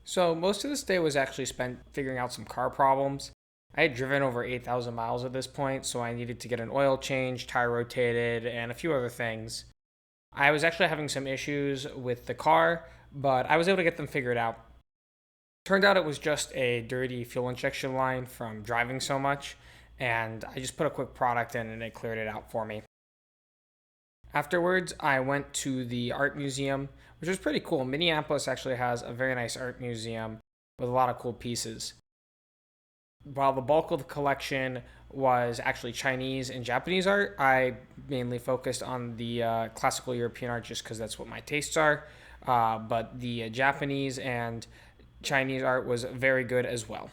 So most of this day was actually spent figuring out some car problems. I had driven over 8,000 miles at this point, so I needed to get an oil change, tire rotated, and a few other things. I was actually having some issues with the car, but I was able to get them figured out. Turned out it was just a dirty fuel injection line from driving so much, and I just put a quick product in and it cleared it out for me. Afterwards, I went to the art museum, which was pretty cool. Minneapolis actually has a very nice art museum with a lot of cool pieces. While the bulk of the collection was actually Chinese and Japanese art, I mainly focused on the classical European art just because that's what my tastes are. But the Japanese and Chinese art was very good as well.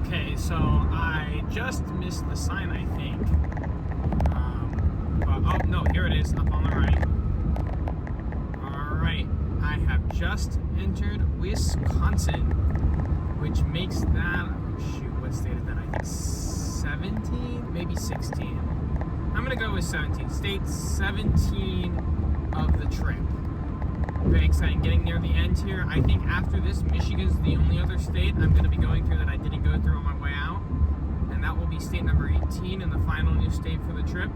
Okay, so I just missed the sign, I think. Oh, no, here it is, up on the right. All right, I have just entered Wisconsin, which makes that, oh shoot, what state is that? I think 17, maybe 16. I'm gonna go with 17. State 17 of the trip. Very exciting, getting near the end here. I think after this, Michigan's the only other state I'm going to be going through that I didn't go through on my way out. And that will be state number 18 and the final new state for the trip.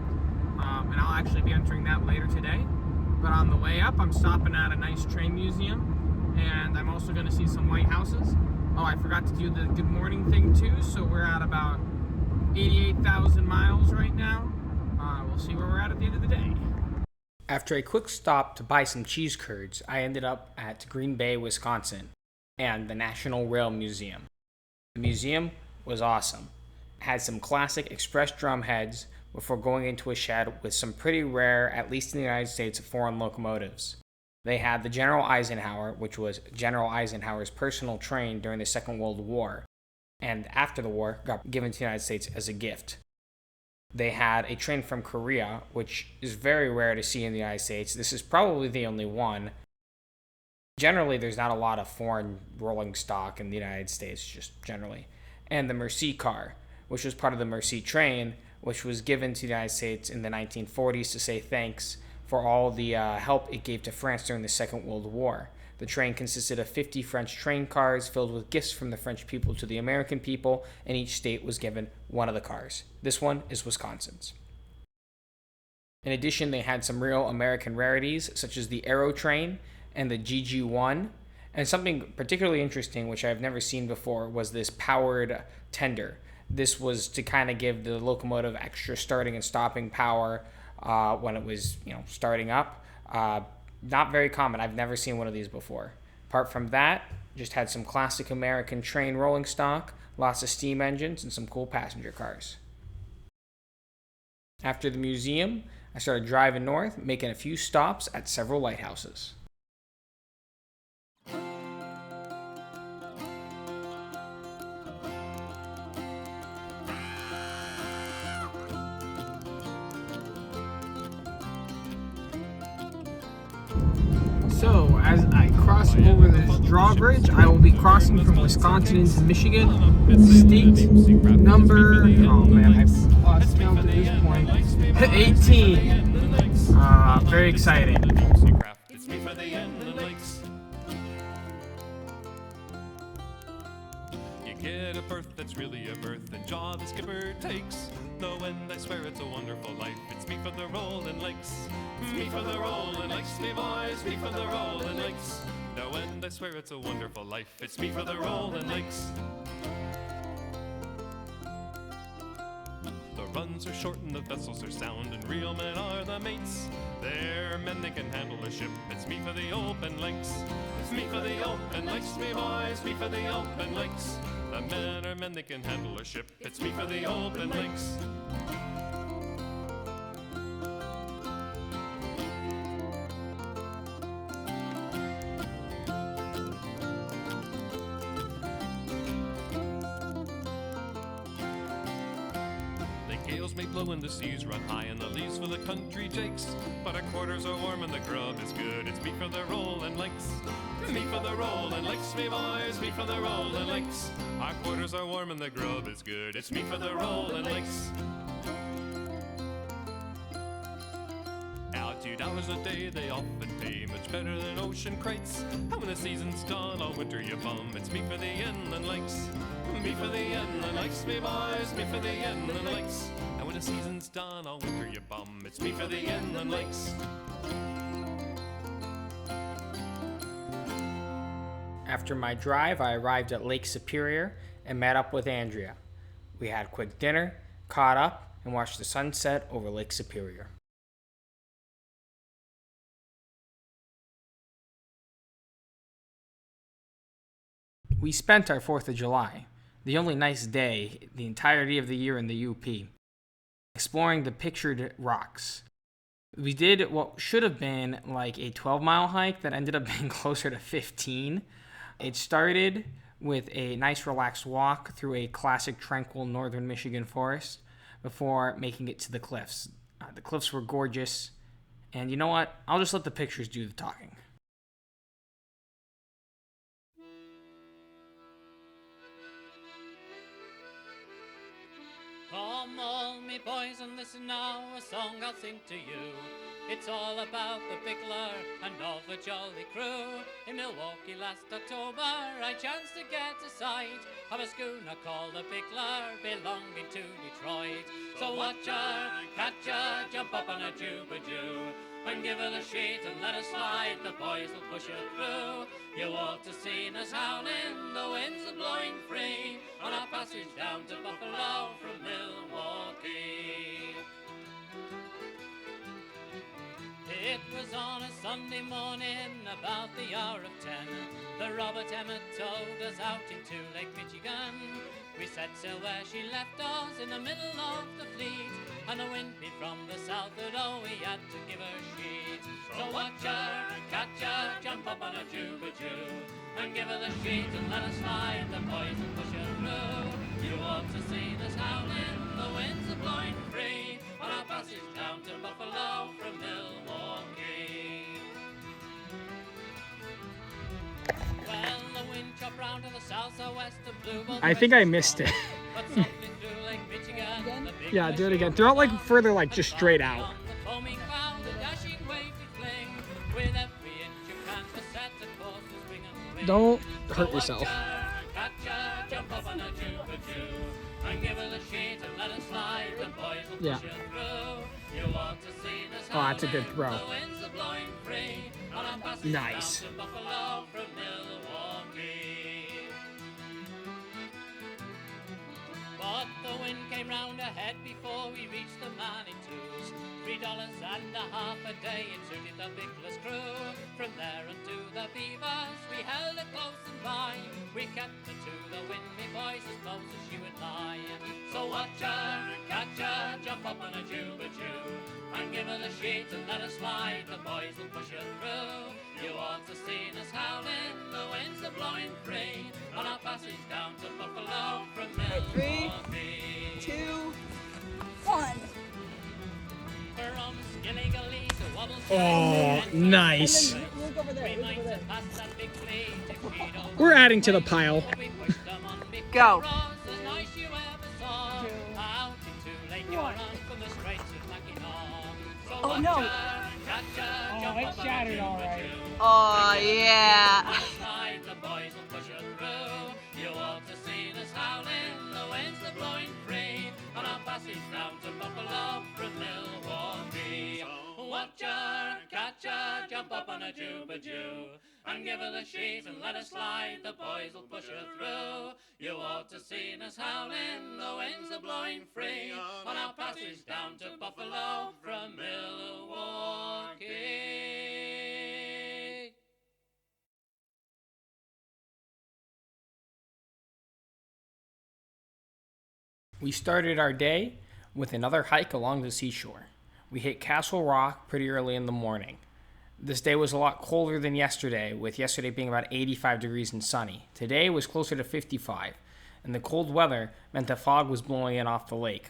And I'll actually be entering that later today. But on the way up, I'm stopping at a nice train museum. And I'm also going to see some lighthouses. Oh, I forgot to do the good morning thing too. So we're at about 88,000 miles right now. We'll see where we're at the end of the day. After a quick stop to buy some cheese curds, I ended up at Green Bay, Wisconsin, and the National Rail Museum. The museum was awesome. It had some classic express drum heads before going into a shed with some pretty rare, at least in the United States, foreign locomotives. They had the General Eisenhower, which was General Eisenhower's personal train during the Second World War, and after the war got given to the United States as a gift. They had a train from Korea, which is very rare to see in the United States. This is probably the only one. Generally, there's not a lot of foreign rolling stock in the United States, just generally. And the Merci car, which was part of the Merci train, which was given to the United States in the 1940s to say thanks for all the help it gave to France during the Second World War. The train consisted of 50 French train cars filled with gifts from the French people to the American people, and each state was given one of the cars. This one is Wisconsin's. In addition, they had some real American rarities, such as the Aero train and the GG1. And something particularly interesting, which I've never seen before, was this powered tender. This was to kind of give the locomotive extra starting and stopping power when it was, starting up. Not very common. I've never seen one of these before. Apart from that, just had some classic American train rolling stock, lots of steam engines, and some cool passenger cars. After the museum, I started driving north, making a few stops at several lighthouses. So, as I cross over this drawbridge, I will be crossing from Wisconsin into Michigan. State number, oh man, I've lost count at this point, 18. Very exciting. Get a berth that's really a berth, and jaw the skipper takes. No end, I swear it's a wonderful life. It's me for the Rolling Lakes. It's me for the Rolling Lakes, me boys, me for the Rolling Lakes. No end, I swear it's a wonderful life. It's me for the Rolling Lakes. The runs are short and the vessels are sound, and real men are the mates. They're men that can handle a ship. It's me for the open lakes. It's me for the open lakes, me boys, me for the open lakes. The men are men that can handle a ship. It's me for the open lakes. Gales may blow and the seas run high and the leaves for the country takes. But our quarters are warm and the grub is good. It's me for the Rolling Lakes. It's me for the Rolling Lakes, me boys, me for the Rolling Lakes. Our quarters are warm and the grub is good. It's me for the Rolling Lakes. $8 a day they often pay, much better than ocean crates. And when the season's done, all winter you bum. It's me for the inland lakes. Me for the inland lakes, me boys, me for the inland lakes. And when the season's done, all winter you bum. It's me for the inland lakes. After my drive, I arrived at Lake Superior and met up with Andrea. We had a quick dinner, caught up, and watched the sunset over Lake Superior. We spent our 4th of July, the only nice day the entirety of the year in the UP, exploring the pictured rocks. We did what should have been like a 12-mile hike that ended up being closer to 15. It started with a nice relaxed walk through a classic tranquil northern Michigan forest before making it to the cliffs. The cliffs were gorgeous, and you know what? I'll just let the pictures do the talking. Come all me boys and listen now, a song I'll sing to you. It's all about the Bigler and all the jolly crew. In Milwaukee last October I chanced to get a sight of a schooner called the Bigler belonging to Detroit. So watch her, catch her, jump up on a juba-joo and give her the sheet and let her slide. The boys will push her through. You ought to seen us howling, the winds are blowing free on our passage down to Buffalo from Milwaukee. It was on a Sunday morning about the hour of 10. The Robert Emmet towed us out into Lake Michigan. We set sail where she left us in the middle of the fleet, and the wind beat from the south, and oh, we had to give her sheet. So watch her, catch her, jump up on a juba-joo and give her the sheet and let her slide. The boys will push her through. You ought to see us howling, the winds are blowing free on our passage down to Buffalo from Milwaukee. Well, the wind chopped round to the south, southwest and blew both I think I missed it. but suddenly through Lake Michigan, the big Yeah, do it again. Throw it like further, like just straight out. the foaming cloud, the dashing wave we fling, with every inch of canvas set a course to swing and swing. Don't So hurt watch yourself. her, catch her, jump up on a juba-joo and give her the sheet and let her slide. The boys will Yeah. push her through. You ought to see us Oh, that's a good howling, throw. the winds are blowing free on our passage Nice. down to Buffalo from Milwaukee. But the wind came round ahead before we reached the Manitous. $3.50 a day, it suited the Bigler's crew. From there unto the Beavers, we held her close and by. We kept her to the wind, me boys, as close as she would lie. So watch her, catch her, jump up on a juba-joo and give her the sheet and let her slide. The boys will push her through. You ought to seen us howling, the winds are blowing free on our passage down to Buffalo from Milwaukee. 2, 1. From Skillygalee to Wobble Oh, nice. Look over there. We Look might over there. have passed that big fleet if we don't. We're adding to the pile. We pushed them on big Go. roads, as nice you ever saw. 2, Out into Lake 1. Huron from the Straits of Mackinac. So Oh, watch no. her, catch her, jump it up on a shattered all right. juba-joo. Oh, yeah. Slide, the boys will push her through. You ought to see us howling, the winds are blowing free on our passage down to Buffalo from Milwaukee. Watch her, catch her, jump up on a juba-joo and give her the sheet and let her slide. The boys will push her through. You ought to see us howling, the winds are blowing free on our passage down to Buffalo from Milwaukee. We started our day with another hike along the seashore. We hit Castle Rock pretty early in the morning. This day was a lot colder than yesterday, with yesterday being about 85 degrees and sunny. Today was closer to 55, and the cold weather meant that fog was blowing in off the lake.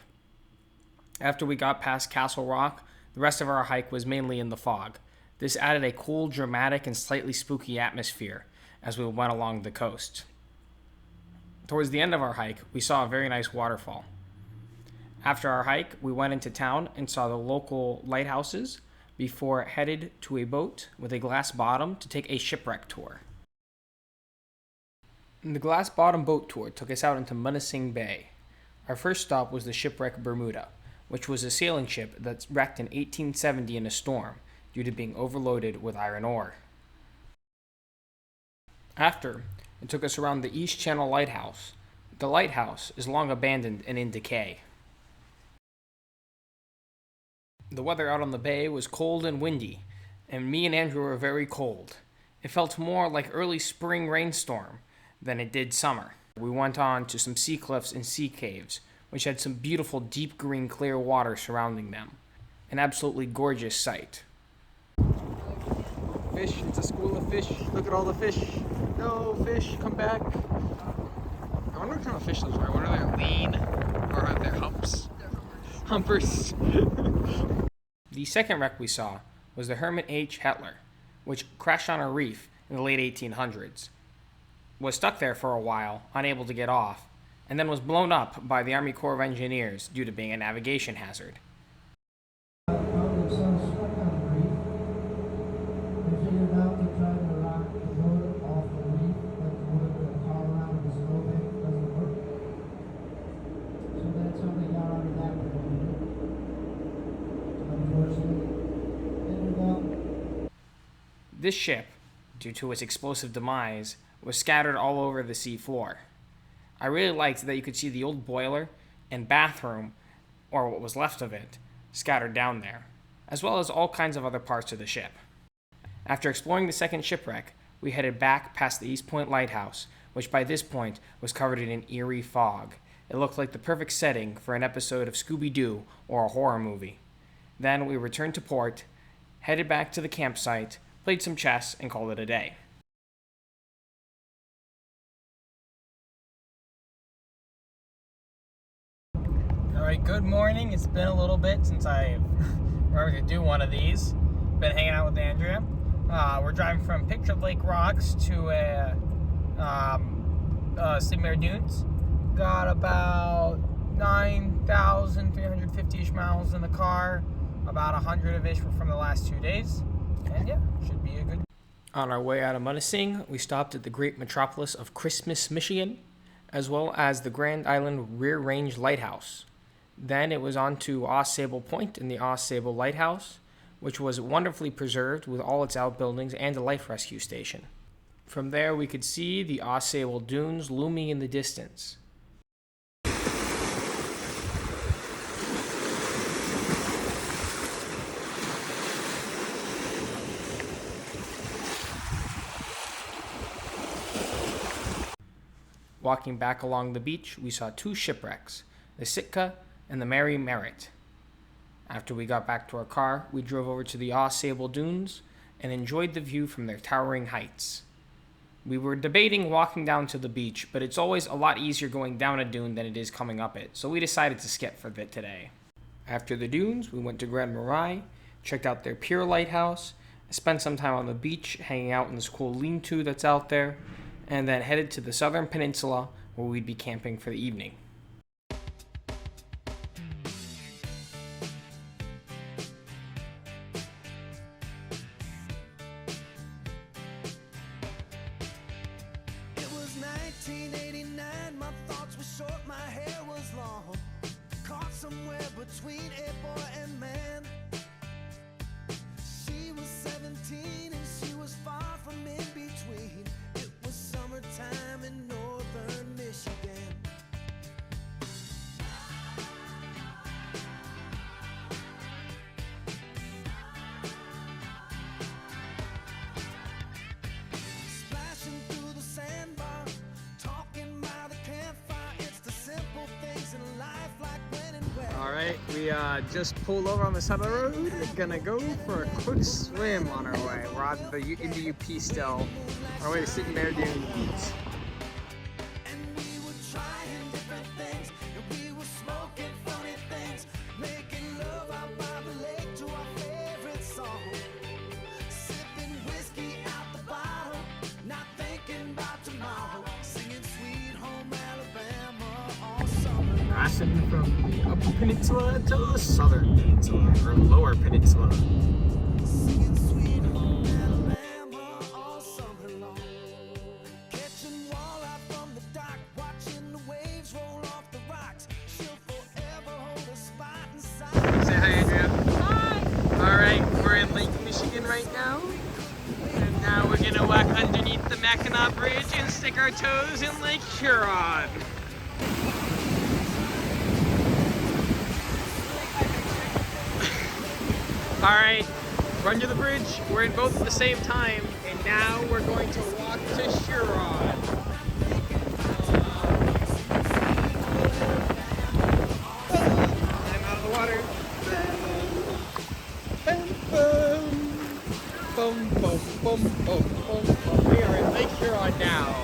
After we got past Castle Rock, the rest of our hike was mainly in the fog. This added a cool, dramatic, and slightly spooky atmosphere as we went along the coast. Towards the end of our hike, we saw a very nice waterfall. After our hike, we went into town and saw the local lighthouses, before headed to a boat with a glass bottom to take a shipwreck tour. The glass bottom boat tour took us out into Munising Bay. Our first stop was the shipwreck Bermuda, which was a sailing ship that wrecked in 1870 in a storm due to being overloaded with iron ore. After, it took us around the East Channel Lighthouse. The lighthouse is long abandoned and in decay. The weather out on the bay was cold and windy, and me and Andrew were very cold. It felt more like early spring rainstorm than it did summer. We went on to some sea cliffs and sea caves, which had some beautiful deep green clear water surrounding them. An absolutely gorgeous sight. Fish, it's a school of fish. Look at all the fish. No, fish, come back. I wonder what kind of fish those are. I wonder if they're lean or are they humps? Humpers. The second wreck we saw was the Herman H. Hetler, which crashed on a reef in the late 1800s. Was stuck there for a while, unable to get off, and then was blown up by the Army Corps of Engineers due to being a navigation hazard. This ship, due to its explosive demise, was scattered all over the sea floor. I really liked that you could see the old boiler and bathroom, or what was left of it, scattered down there, as well as all kinds of other parts of the ship. After exploring the second shipwreck, we headed back past the East Point Lighthouse, which by this point was covered in an eerie fog. It looked like the perfect setting for an episode of Scooby-Doo or a horror movie. Then we returned to port, headed back to the campsite, played some chess, and called it a day. Alright, good morning. It's been a little bit since I remember to do one of these. Been hanging out with Andrea. We're driving from Picture Lake Rocks to St. Mary Dunes. Got about 9,350-ish miles in the car. About 100-ish from the last 2 days. And yeah, should be a good. On our way out of Munising, we stopped at the great metropolis of Christmas, Michigan, as well as the Grand Island Rear Range Lighthouse. Then it was on to Ausable Point and the Ausable Lighthouse, which was wonderfully preserved with all its outbuildings and a life rescue station. From there, we could see the Ausable Dunes looming in the distance. Walking back along the beach, we saw two shipwrecks, the Sitka and the Mary Merritt. After we got back to our car, we drove over to the Ausable Dunes and enjoyed the view from their towering heights. We were debating walking down to the beach, but it's always a lot easier going down a dune than it is coming up it, so we decided to skip for a bit today. After the dunes, we went to Grand Marais, checked out their pier lighthouse, spent some time on the beach hanging out in this cool lean-to that's out there, and then headed to the southern peninsula where we'd be camping for the evening. It was 1989, my thoughts were short, my hair was long, caught somewhere between a boy and man. She was 17 and she was far from in between. It was summertime in northern Michigan. Splashing through the sandbar, talking by the campfire. It's the simple things in life, like when and where. Alright, we just pulled over on the side of the road. We're gonna go for a quick swim on our way. We're on in the UP still, on our way to St. Mary Dunes Beach. And we were trying different things, and we were smoking funny things, making love out by the lake to our favorite song, sipping whiskey out the bottle, not thinking about tomorrow, singing Sweet Home Alabama all summer. Passing from the upper peninsula to the southern peninsula, or lower peninsula. Singing Sweet Home Alabama all summer long. Catching walleye from the dock, watching the waves roll off the rocks. She'll forever hold a spot inside. Say hi, Andrea. Hi. Alright, we're in Lake Michigan right now. And now we're gonna walk underneath the Mackinac Bridge and stick our toes in Lake Huron. Alright, we're under the bridge. We're in both at the same time. And now we're going to walk to Huron. I'm out of the water. Boom, boom, boom, boom, boom, boom. We are in Lake Huron now.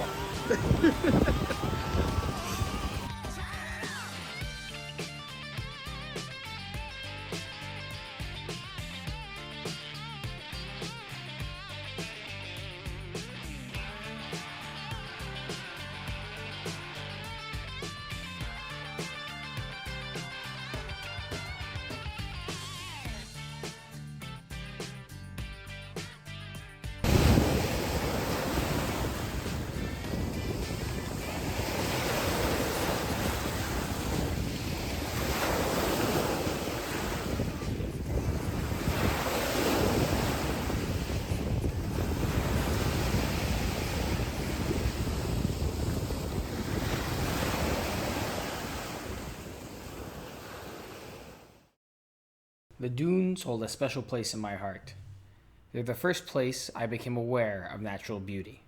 The dunes hold a special place in my heart. They're the first place I became aware of natural beauty.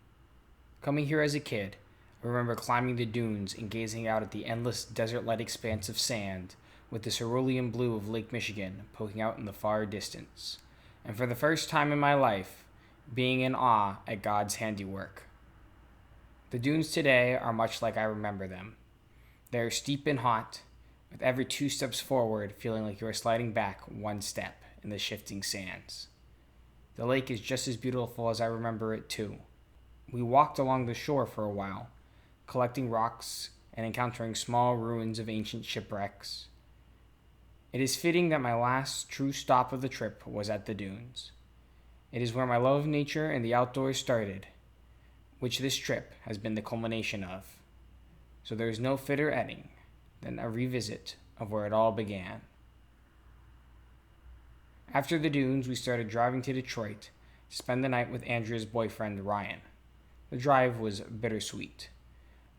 Coming here as a kid, I remember climbing the dunes and gazing out at the endless desert-like expanse of sand with the cerulean blue of Lake Michigan poking out in the far distance, and for the first time in my life, being in awe at God's handiwork. The dunes today are much like I remember them. They are steep and hot, with every 2 steps forward feeling like you are sliding back 1 step in the shifting sands. The lake is just as beautiful as I remember it too. We walked along the shore for a while, collecting rocks and encountering small ruins of ancient shipwrecks. It is fitting that my last true stop of the trip was at the dunes. It is where my love of nature and the outdoors started, which this trip has been the culmination of. So there is no fitter ending than a revisit of where it all began. After the dunes, we started driving to Detroit to spend the night with Andrea's boyfriend, Ryan. The drive was bittersweet.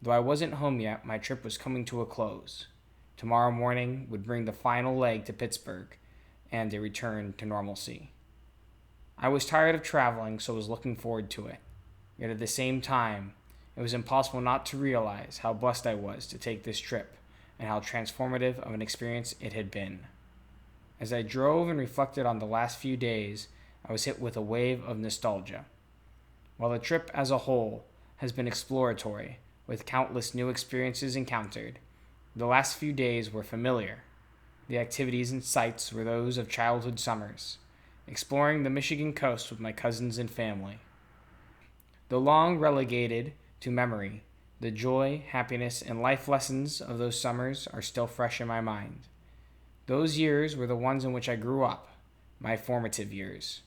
Though I wasn't home yet, my trip was coming to a close. Tomorrow morning would bring the final leg to Pittsburgh and a return to normalcy. I was tired of traveling, so was looking forward to it. Yet at the same time, it was impossible not to realize how blessed I was to take this trip and how transformative of an experience it had been. As I drove and reflected on the last few days, I was hit with a wave of nostalgia. While the trip as a whole has been exploratory, with countless new experiences encountered, the last few days were familiar. The activities and sights were those of childhood summers, exploring the Michigan coast with my cousins and family. Though long relegated to memory, the joy, happiness, and life lessons of those summers are still fresh in my mind. Those years were the ones in which I grew up, my formative years.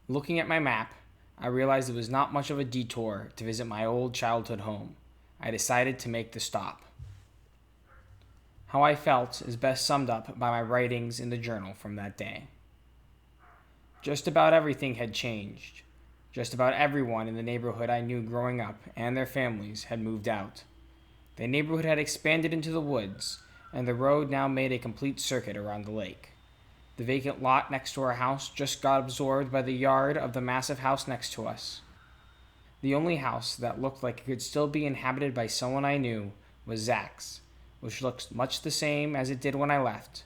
Looking at my map, I realized it was not much of a detour to visit my old childhood home. I decided to make the stop. How I felt is best summed up by my writings in the journal from that day. Just about everything had changed. Just about everyone in the neighborhood I knew growing up and their families had moved out. The neighborhood had expanded into the woods, and the road now made a complete circuit around the lake. The vacant lot next to our house just got absorbed by the yard of the massive house next to us. The only house that looked like it could still be inhabited by someone I knew was Zach's, which looked much the same as it did when I left.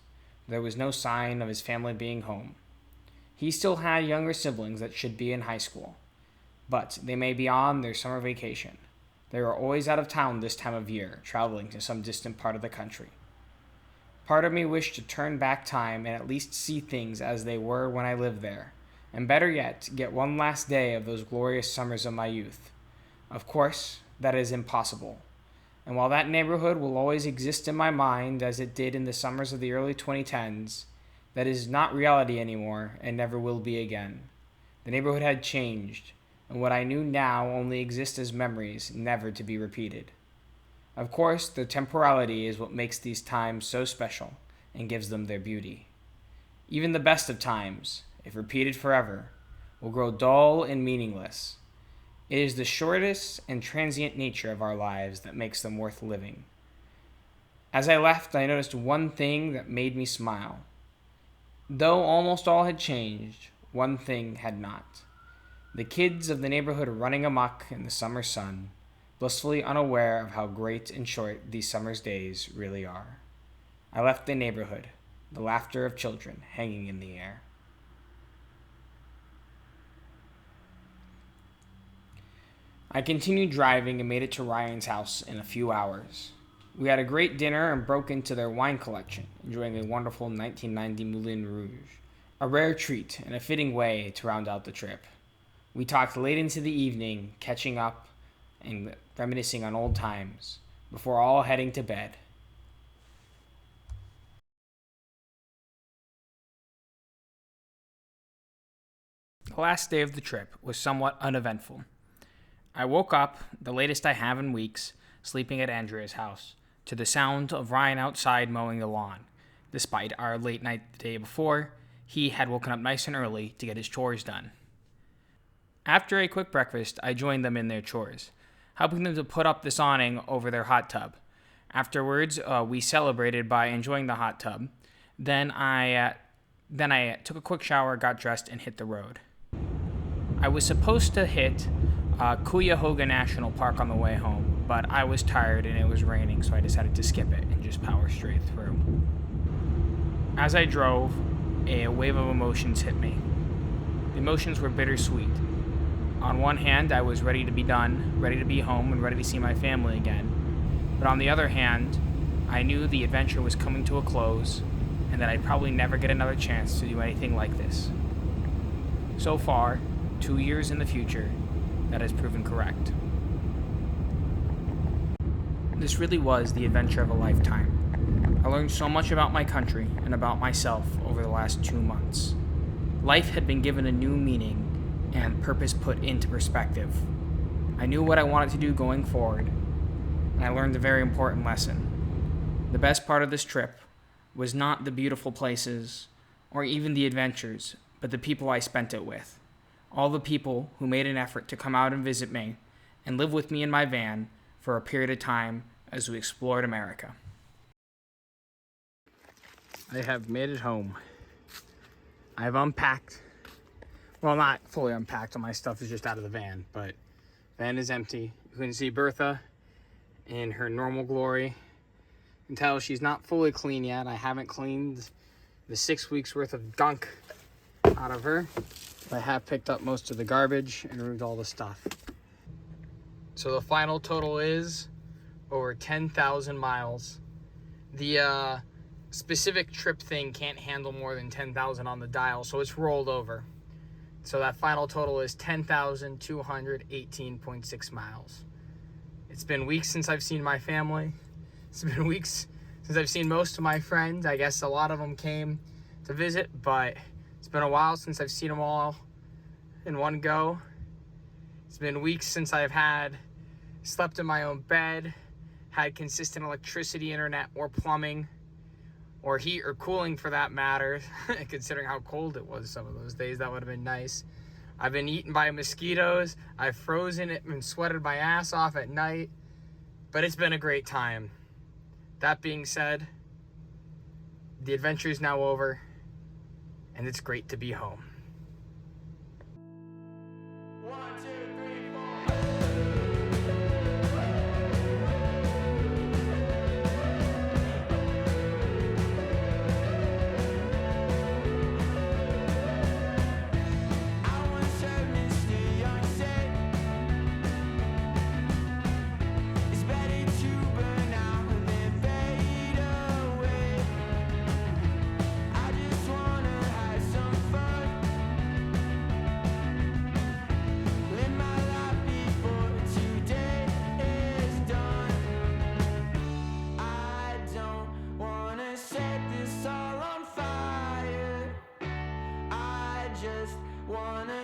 There was no sign of his family being home. He still had younger siblings that should be in high school, but they may be on their summer vacation. They are always out of town this time of year, traveling to some distant part of the country. Part of me wished to turn back time and at least see things as they were when I lived there, and better yet, get one last day of those glorious summers of my youth. Of course, that is impossible. And while that neighborhood will always exist in my mind as it did in the summers of the early 2010s, That is not reality anymore and never will be again. The neighborhood had changed, and what I knew now only exists as memories, never to be repeated. Of course, the temporality is what makes these times so special and gives them their beauty. Even the best of times, if repeated forever, will grow dull and meaningless. It is the shortest and transient nature of our lives that makes them worth living. As I left, I noticed one thing that made me smile. Though almost all had changed, one thing had not. The kids of the neighborhood running amok in the summer sun, blissfully unaware of how great and short these summer's days really are. I left the neighborhood, the laughter of children hanging in the air. I continued driving and made it to Ryan's house in a few hours. We had a great dinner and broke into their wine collection, enjoying a wonderful 1990 Moulin Rouge, a rare treat and a fitting way to round out the trip. We talked late into the evening, catching up and reminiscing on old times, before all heading to bed. The last day of the trip was somewhat uneventful. I woke up, the latest I have in weeks, sleeping at Andrea's house, to the sound of Ryan outside mowing the lawn. Despite our late night the day before, he had woken up nice and early to get his chores done. After a quick breakfast, I joined them in their chores, helping them to put up this awning over their hot tub. Afterwards, we celebrated by enjoying the hot tub. Then I took a quick shower, got dressed, and hit the road. I was supposed to hit Cuyahoga National Park on the way home, but I was tired and it was raining, so I decided to skip it and just power straight through. As I drove, a wave of emotions hit me. The emotions were bittersweet. On one hand, I was ready to be done, ready to be home, and ready to see my family again. But on the other hand, I knew the adventure was coming to a close and that I'd probably never get another chance to do anything like this. So far, 2 years in the future, that has proven correct. This really was the adventure of a lifetime. I learned so much about my country and about myself over the last 2 months. Life had been given a new meaning and purpose put into perspective. I knew what I wanted to do going forward, and I learned a very important lesson. The best part of this trip was not the beautiful places or even the adventures, but the people I spent it with. All the people who made an effort to come out and visit me and live with me in my van for a period of time as we explored America. I have made it home. I have unpacked. Well, not fully unpacked. All my stuff is just out of the van, but van is empty. You can see Bertha in her normal glory. You can tell she's not fully clean yet. I haven't cleaned the 6 weeks worth of gunk out of her. I have picked up most of the garbage and removed all the stuff. So the final total is over 10,000 miles. The specific trip thing can't handle more than 10,000 on the dial, so it's rolled over. So that final total is 10,218.6 miles. It's been weeks since I've seen my family. It's been weeks since I've seen most of my friends. I guess a lot of them came to visit, but it's been a while since I've seen them all in one go. It's been weeks since I've slept in my own bed, had consistent electricity, internet, or plumbing, or heat or cooling for that matter, considering how cold it was some of those days. That would have been nice. I've been eaten by mosquitoes. I've frozen it and sweated my ass off at night, but it's been a great time. That being said, the adventure is now over, and it's great to be home. wanna